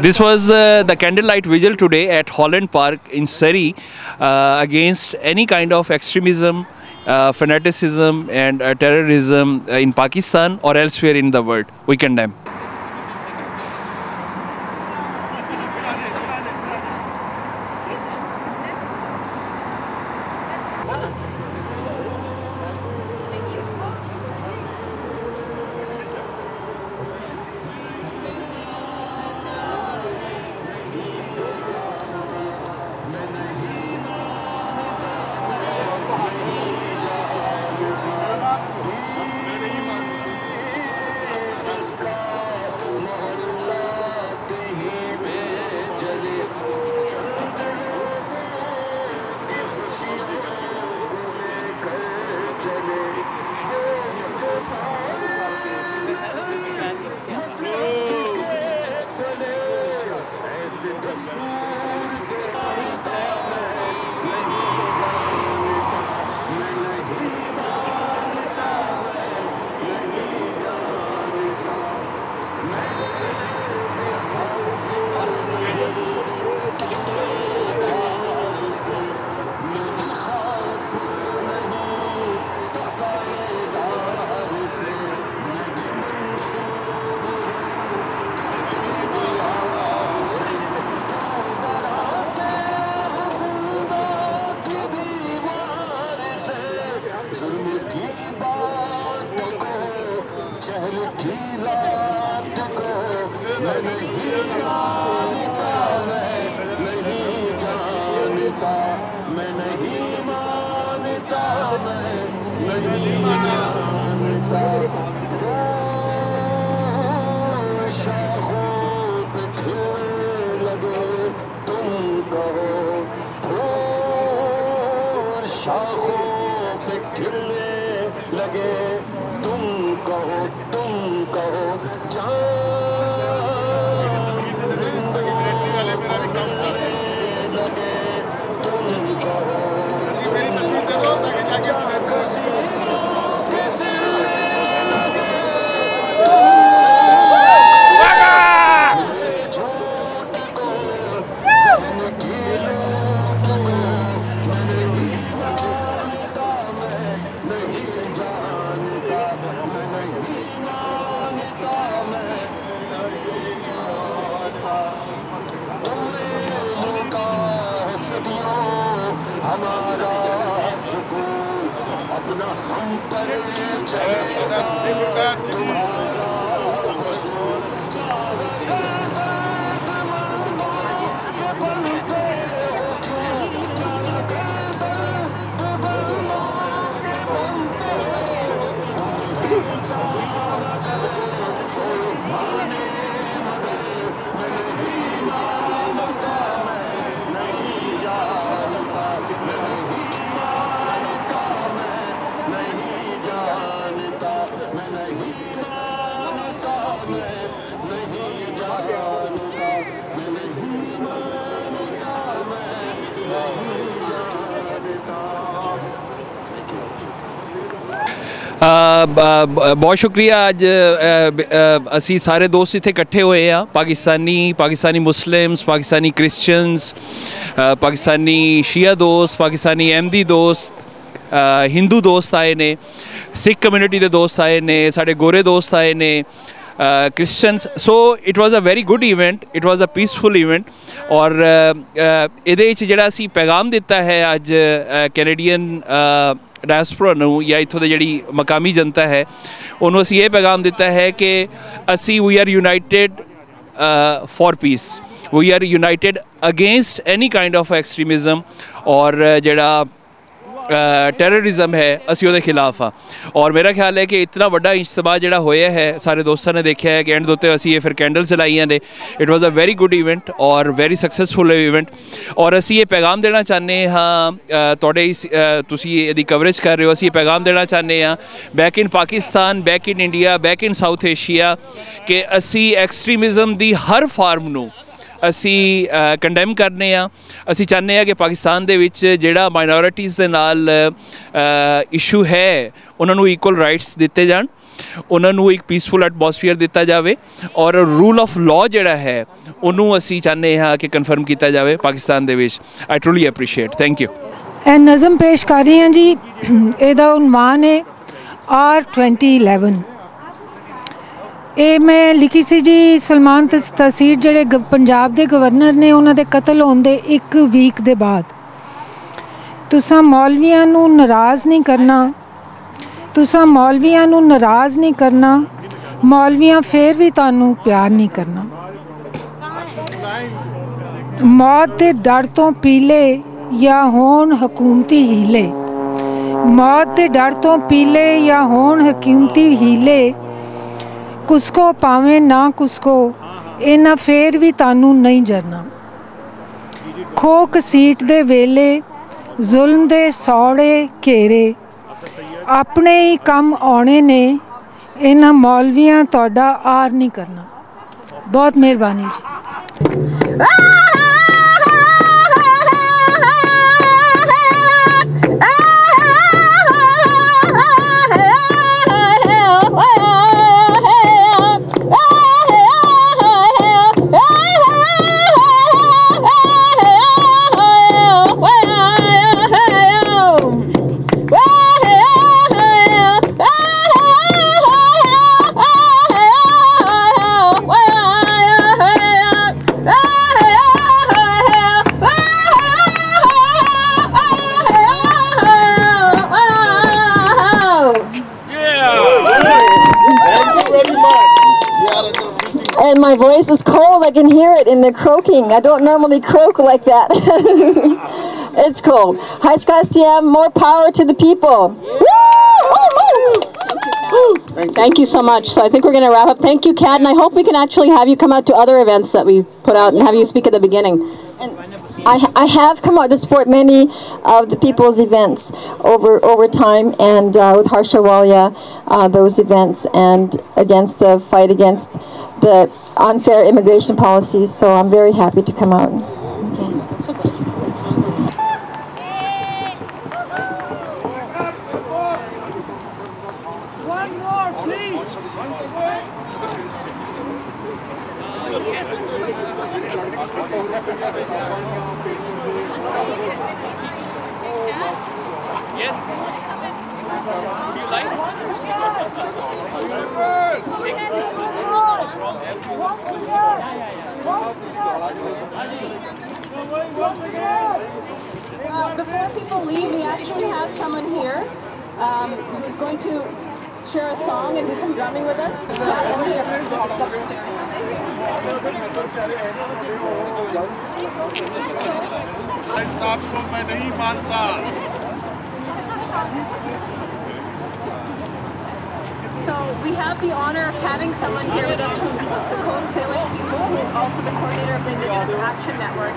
This was the candlelight vigil today at Holland Park in Surrey against any kind of extremism, fanaticism and terrorism in Pakistan or elsewhere in the world. We condemn. बहुत शुक्रिया अज असी सारे दोस्त इत्थे इकट्ठे होए हैं Pakistani Muslims Pakistani Christians Pakistani शिया दोस्त पाकिस्तानी अहमदी दोस्त हिंदू दोस्त आए ने सिख कम्यूनिटी के दोस्त आए ने साढ़े गोरे दोस्त आए ने Christians so it was a very good event it was a peaceful event और इहदे विच जिहड़ा असी पैगाम दिता है अज कैनेडियन डायस्पोरा नूं या इत्थों दी जिहड़ी मकामी जनता है उन्होंने असी ये पैगाम दिता है कि असी we are united for peace we are united against any kind of extremism और जिहड़ा टैररिज्म है असी उहदे खिलाफ हाँ और मेरा ख्याल है कि इतना बड़ा इज्तिमा जिहड़ा होया है सारे दोस्तों ने देखा है कि एंड दोते असी ये फिर कैंडल्स जलाइयां ने it was a very good event और वेरी सक्सैसफुल इवेंट और असी ये पैगाम देना चाहते हाँ तुहाडे तुसी इहदी कवरेज कर रहे हो असी ये पैगाम देना चाहते हाँ back in Pakistan back in India back in south Asia कि असी एक्सट्रीमिज़म दी हर फार्म नूं असी कंडेम करने असी चाहते हैं कि पाकिस्तान दे विच जिहड़ा माइनॉरिटीज़ दे नाल इशू है उन्होंने इक्वल राइट्स दिते जान ਉਹਨਾਂ ਨੂੰ ਇੱਕ ਪੀਸਫੁਲ ਐਟਮੋਸਫੀਅਰ ਦਿੱਤਾ ਜਾਵੇ ਔਰ ਰੂਲ ਆਫ ਲਾਅ ਜਿਹੜਾ ਹੈ ਉਹਨੂੰ ਅਸੀਂ ਚਾਹੁੰਦੇ ਹਾਂ ਕਿ ਕਨਫਰਮ ਕੀਤਾ ਜਾਵੇ ਪਾਕਿਸਤਾਨ ਦੇ ਵਿੱਚ। ਆਈ ਟਰੂਲੀ ਐਪਰੀਸ਼ੀਏਟ। Thank you. ਇਹ ਨਜ਼ਮ ਪੇਸ਼ ਕਰ ਰਹੀ ਹਾਂ ਜੀ। ਇਹਦਾ ਉਨਵਾਨ ਹੈ R2011। ਇਹ ਮੈਂ ਲਿਖੀ ਸੀ ਜੀ ਸਲਮਾਨ ਤਸੀਰ ਜਿਹੜੇ ਪੰਜਾਬ ਦੇ ਗਵਰਨਰ ਨੇ, ਉਹਨਾਂ ਦੇ ਕਤਲ ਹੋਣ ਦੇ 1 ਵੀਕ ਦੇ ਬਾਅਦ। ਤੁਸਾਂ ਮੌਲਵੀਆਂ ਨੂੰ ਨਾਰਾਜ਼ ਨਹੀਂ ਕਰਨਾ, ਤੁਸਾਂ ਮੌਲਵੀਆਂ ਨੂੰ ਨਾਰਾਜ਼ ਨਹੀਂ ਕਰਨਾ, ਮੌਲਵੀਆਂ ਫੇਰ ਵੀ ਤੁਹਾਨੂੰ ਪਿਆਰ ਨਹੀਂ ਕਰਨਾ। ਮੌਤ ਦੇ ਡਰ ਤੋਂ ਪੀਲੇ ਜਾਂ ਹੋਣ ਹਕੂਮਤੀ ਹੀਲੇ, ਮੌਤ ਦੇ ਡਰ ਤੋਂ ਪੀਲੇ ਜਾਂ ਹੋਣ ਹਕੂਮਤੀ ਹੀਲੇ, ਕੁਸਕੋ ਭਾਵੇਂ ਨਾ ਕੁਸਕੋ ਇਹਨਾਂ ਫੇਰ ਵੀ ਤੁਹਾਨੂੰ ਨਹੀਂ ਜਰਨਾ। ਖੋ ਘਸੀਟ ਦੇ ਵੇਲੇ ਜ਼ੁਲਮ ਦੇ ਸੌੜੇ ਘੇਰੇ, ਆਪਣੇ ਹੀ ਕੰਮ ਆਉਣੇ ਨੇ, ਇਹਨਾਂ ਮੌਲਵੀਆਂ ਤੁਹਾਡਾ ਆਰ ਨਹੀਂ ਕਰਨਾ। ਬਹੁਤ ਮਿਹਰਬਾਨੀ ਜੀ। And my voice is cold. I can hear it in the croaking. I don't normally croak like that. It's cold. Hajkasiyam, more power to the people. Thank you so much. So I think we're going to wrap up. Thank you, Kat, and I hope we can actually have you come out to other events that we put out and have you speak at the beginning. And I have come out to support many of the people's events over time, and with Harsha Walia, those events, and against the fight against the unfair immigration policies. So I'm very happy to come out. Okay. One more, please. Yes. Do you like? Before people leave, we actually have someone here who's going to share a song and do some drumming with us. आपको मैं नहीं मानता। So we have the honor of having someone here with us from the Coast Salish people, who is also the coordinator of the Indigenous Action Network.